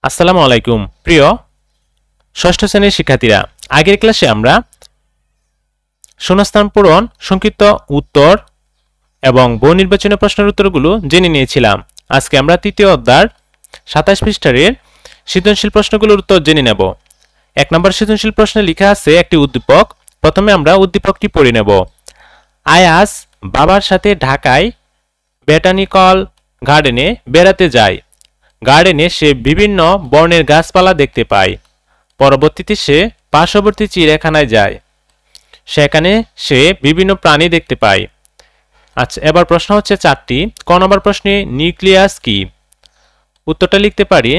আসসালামু আলাইকুম প্রিয় ষষ্ঠ শ্রেণীর শিক্ষার্থীরা, আগের ক্লাসে আমরা শূন্যস্থান পূরণ, সংক্ষিপ্ত উত্তর এবং বহু নির্বাচনী প্রশ্নের উত্তরগুলো জেনে নিয়েছিলাম। আজকে আমরা তৃতীয় অধ্যায়ের 27 পৃষ্ঠার সৃজনশীল প্রশ্নগুলোর উত্তর জেনে নেব। 1 নম্বর সৃজনশীল প্রশ্নে লেখা আছে একটি উদ্দীপক। প্রথমে আমরা উদ্দীপকটি পড়ে নেব। আয়াজ বাবার সাথে ঢাকায় বোটানিক্যাল গার্ডেনে বেড়াতে যায়। গার্ডেনে সে বিভিন্ন বর্ণের গাছপালা দেখতে পায়। পরবর্তীতে সে পার্শ্ববর্তী চিড়িয়াখানায় যায়। সেখানে সে বিভিন্ন প্রাণী দেখতে পায়। আচ্ছা, এবার প্রশ্ন হচ্ছে 4টি। ক নম্বর প্রশ্নে নিউক্লিয়াস কি? উত্তরটা লিখতে পারি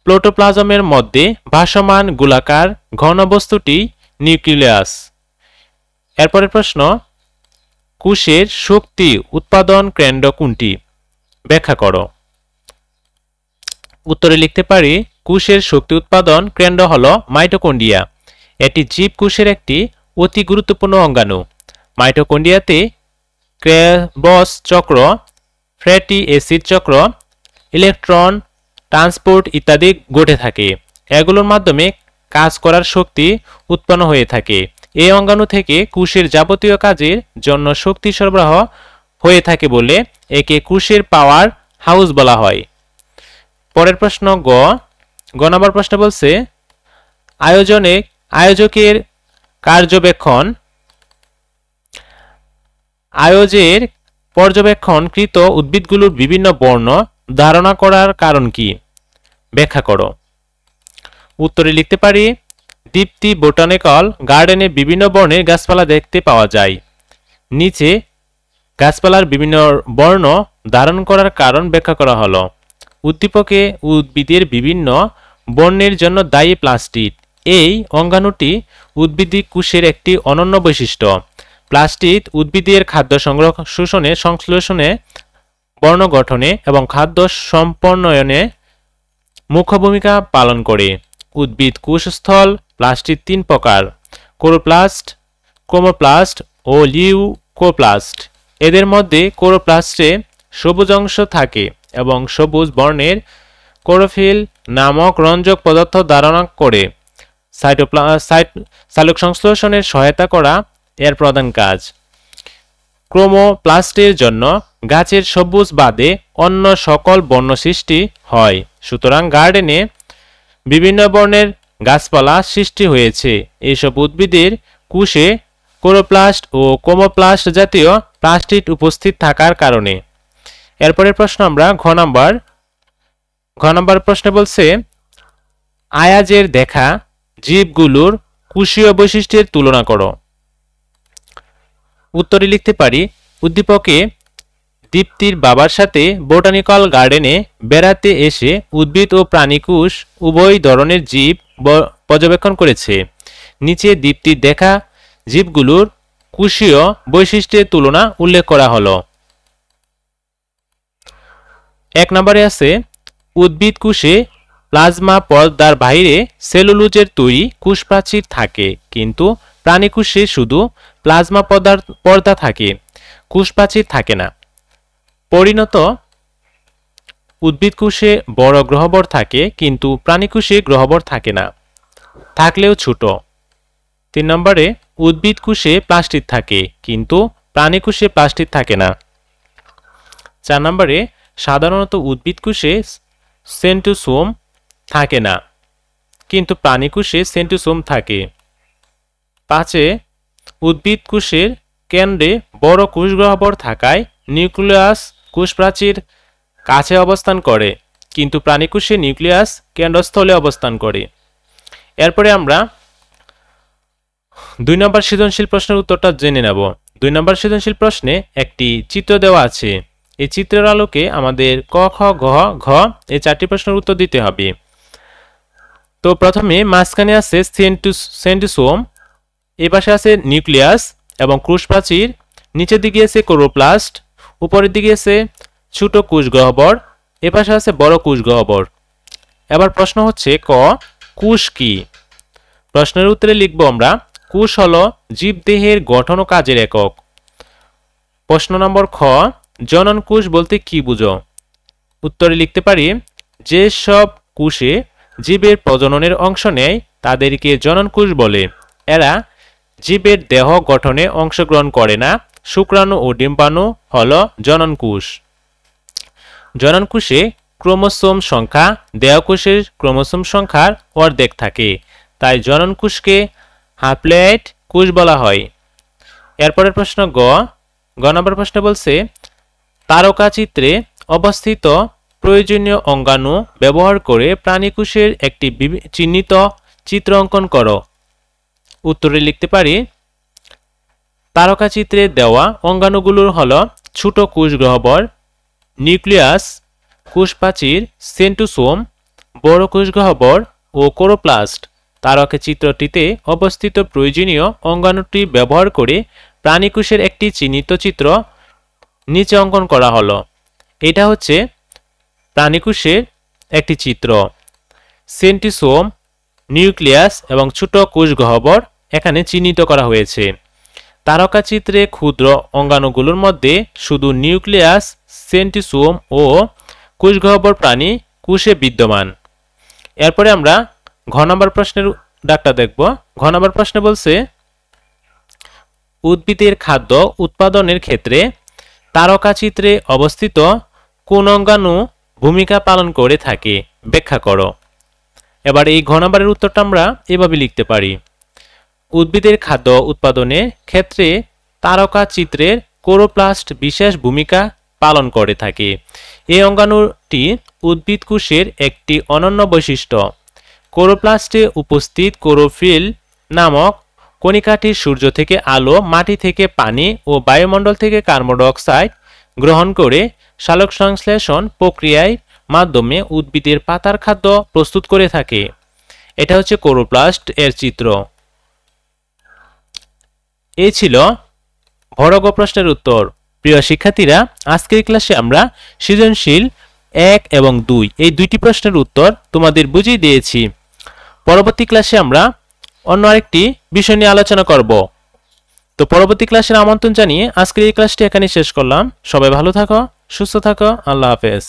প্রোটোপ্লাজমের মধ্যে ভাসমান গোলাকার ঘনবস্তুটি নিউক্লিয়াস। এরপরের প্রশ্ন, কোষের শক্তি উৎপাদন কেন্দ্র কোনটি? ব্যাখ্যা করো। উত্তরে লিখতে পারি কোষের শক্তি উৎপাদন কেন্দ্র হলো মাইটোকন্ড্রিয়া। এটি জীবকোষের একটি অতি গুরুত্বপূর্ণ অঙ্গাণু। মাইটোকন্ড্রিয়াতে ক্রেবস চক্র, ফ্যাটি অ্যাসিড চক্র, ইলেকট্রন ট্রান্সপোর্ট ইত্যাদি ঘটে থাকে। এগুলোর মাধ্যমে কাজ করার শক্তি উৎপন্ন হয়ে থাকে। এই অঙ্গাণু থেকে কোষের যাবতীয় কাজের জন্য শক্তি সরবরাহ হয়ে থাকে বলে একে কোষের পাওয়ার হাউস বলা হয়। পরের প্রশ্ন গ নম্বর প্রশ্ন বলছে আয়োজকের কার্যবেক্ষণ আয়োজের পর্যবেক্ষণকৃত উদ্ভিদগুলোর বিভিন্ন বর্ণ ধারণা করার কারণ কি? ব্যাখ্যা করো। উত্তরে লিখতে পারি দীপ্তি বোটানিক্যাল গার্ডেনে বিভিন্ন বর্ণের গাছপালা দেখতে পাওয়া যায়। নিচে গাছপালার বিভিন্ন বর্ণ ধারণ করার কারণ ব্যাখ্যা করা হলো। উদ্দীপকে উদ্ভিদের বিভিন্ন বর্ণের জন্য দায়ী প্লাস্টিড। এই অঙ্গাণুটি উদ্ভিদিক কোষের একটি অনন্য বৈশিষ্ট্য। প্লাস্টিড উদ্ভিদের খাদ্য শোষণে, সংশ্লেষণে, বর্ণ গঠনে এবং খাদ্য সম্পন্নয়নে মুখ্য ভূমিকা পালন করে। উদ্ভিদ কোষস্থল প্লাস্টিড 3 প্রকার: কোরোপ্লাস্ট, ক্রোমোপ্লাস্ট ও লিউকোপ্লাস্ট। এদের মধ্যে কোরোপ্লাস্টে সবুজ অংশ থাকে এবং সবুজ বর্ণের ক্লোরোফিল নামক রঞ্জক পদার্থ ধারণ করে। সালোক সংশ্লেষণের সহায়তা করা এর প্রধান কাজ। ক্রোমোপ্লাস্টের জন্য গাছের সবুজ বাদে অন্য সকল বর্ণ সৃষ্টি হয়। সুতরাং গার্ডেনে বিভিন্ন বর্ণের গাছপালা সৃষ্টি হয়েছে এইসব উদ্ভিদের কোষে ক্লোরোপ্লাস্ট ও ক্রোমোপ্লাস্ট জাতীয় প্লাস্টিড উপস্থিত থাকার কারণে। এরপরের প্রশ্ন আমরা ঘ নম্বর প্রশ্নে বলছে আয়াজের দেখা জীবগুলোর কোষীয় বৈশিষ্ট্যের তুলনা করো। উত্তরে লিখতে পারি উদ্দীপকে দীপ্তির বাবার সাথে বোটানিক্যাল গার্ডেনে বেড়াতে এসে উদ্ভিদ ও প্রাণী কোষ উভয় ধরনের জীব পর্যবেক্ষণ করেছে। নিচে দীপ্তির দেখা জীবগুলোর কোষীয় বৈশিষ্ট্যের তুলনা উল্লেখ করা হলো। 1 নম্বরে আছে উদ্ভিদ কোষে প্লাজমা পর্দার বাইরে সেলুলোজের তৈরি কোষ প্রাচীর থাকে, কিন্তু প্রাণী কোষে শুধু প্লাজমা পর্দা থাকে, কোষ প্রাচীর থাকে না। পরিণত উদ্ভিদ কোষে বড় গ্রহবর থাকে, কিন্তু প্রাণী কোষে গ্রহবর থাকে না, থাকলেও ছোট। 3 নম্বরে উদ্ভিদ কোষে প্লাস্টিড থাকে, কিন্তু প্রাণী কোষে প্লাস্টিড থাকে না। 4 নম্বরে সাধারণত উদ্ভিদ কোষে সেন্ট্রোসোম থাকে না, কিন্তু প্রাণী কোষে সেন্ট্রোসোম থাকে। 5 উদ্ভিদ কোষের কেন্দ্রে বড় কোষ গহ্বর থাকায় নিউক্লিয়াস কোষ প্রাচীর কাছে অবস্থান করে, কিন্তু প্রাণী কোষে নিউক্লিয়াস কেন্দ্রস্থলে অবস্থান করে। এরপরে আমরা 2 নম্বর সৃজনশীল প্রশ্নের উত্তরটা জেনে নেব। 2 নম্বর সৃজনশীল প্রশ্নে একটি চিত্র দেওয়া আছে। এই চিত্রের আলোকে আমাদের ক, খ, ঘ এই 4টি প্রশ্নের উত্তর দিতে হবে। তো প্রথমে মাঝখানে আছে সেন্ট্রোসোম, এই পাশে আছে নিউক্লিয়াস এবং কোষ প্রাচীর, নিচের দিকে আছে ক্লোরোপ্লাস্ট, উপরের দিকে আছে ছোট কোষ গহ্বর, এ পাশে আছে বড় কোষ গহ্বর। এবার প্রশ্ন হচ্ছে ক, কোষ কি? প্রশ্নের উত্তরে লিখব আমরা কোষ হলো জীবদেহের গঠন ও কাজের একক। প্রশ্ন নম্বর খ, জনন কোষ বলতে কি বুঝো? উত্তরে লিখতে পারি যেসব কোষে জীবের প্রজননের অংশ নেয় তাদেরকে জননকোষ বলে। এরা জীবের দেহ গঠনে অংশগ্রহণ করে না। শুক্রাণু ও ডিম্বাণু হলো জননকোষ। জননকোষে ক্রোমোসোম সংখ্যা দেহকোষের ক্রোমোসোম সংখ্যার অর্ধেক থাকে, তাই জননকোষকে হ্যাপ্লয়েড কোষ বলা হয়। এরপরের প্রশ্ন গ নম্বর প্রশ্ন বলছে, তারকাচিত্রে অবস্থিত প্রয়োজনীয় অঙ্গাণু ব্যবহার করে প্রাণীকোষের একটি চিহ্নিত চিত্র অঙ্কন করো। উত্তরে লিখতে পারি, তারকাচিত্রে দেওয়া অঙ্গাণুগুলোর হলো ছোট কোষ গহ্বর, নিউক্লিয়াস, কোষপ্রাচীর, সেন্ট্রোসোম, বড় কোষ গহ্বর ও ক্লোরোপ্লাস্ট। তারকা চিত্রটিতে অবস্থিত প্রয়োজনীয় অঙ্গাণুটি ব্যবহার করে প্রাণীকোষের একটি চিহ্নিত চিত্র নিচে অঙ্কন করা হলো। এটা হচ্ছে প্রাণীকোষের একটি চিত্র। সেন্ট্রোসোম, নিউক্লিয়াস এবং ছোট কোষ গহ্বর এখানে চিহ্নিত করা হয়েছে। তারকাচিত্রে ক্ষুদ্র অঙ্গাণুগুলোর মধ্যে শুধু নিউক্লিয়াস, সেন্ট্রোসোম ও কোষ গহ্বর প্রাণী কোষে বিদ্যমান। এরপরে আমরা ঘ নম্বর প্রশ্নের ডাকটা দেখব। ঘ নম্বর প্রশ্নে বলছে, উদ্ভিদের খাদ্য উৎপাদনের ক্ষেত্রে তারকাচিত্রে অবস্থিত কোন অঙ্গাণু ভূমিকা পালন করে থাকে ব্যাখ্যা করো। এবার এই ঘ নম্বরের উত্তরটা আমরা এভাবে লিখতে পারি, উদ্ভিদের খাদ্য উৎপাদনের ক্ষেত্রে তারকাচিত্রের ক্লোরোপ্লাস্ট বিশেষ ভূমিকা পালন করে থাকে। এই অঙ্গাণুটি উদ্ভিদ কোষের একটি অনন্য বৈশিষ্ট্য। ক্লোরোপ্লাস্টে উপস্থিত ক্লোরোফিল নামক কণিকাটি সূর্য থেকে আলো, মাটি থেকে পানি ও বায়ুমণ্ডল থেকে কার্বন ডাই অক্সাইড গ্রহণ করে সালোকসংশ্লেষণ প্রক্রিয়ার মাধ্যমে উদ্ভিদের পাতার খাদ্য প্রস্তুত করে থাকে। এটা হচ্ছে ক্লোরোপ্লাস্ট এর চিত্র। এই ছিল বড় গ প্রশ্নের উত্তর। প্রিয় শিক্ষার্থীরা, আজকের ক্লাসে আমরা সৃজনশীল 1 এবং 2 এই দুইটি প্রশ্নের উত্তর তোমাদের বুঝিয়ে দিয়েছি। পরবর্তী ক্লাসে আমরা অন্য আরেকটি বিষয় নিয়ে আলোচনা করব। তো পরবর্তী ক্লাসের আমন্ত্রণ জানিয়ে আজকের এই ক্লাসটি এখানে শেষ করলাম। সবাই ভালো থাকো, সুস্থ থাকো, আল্লাহ হাফেজ।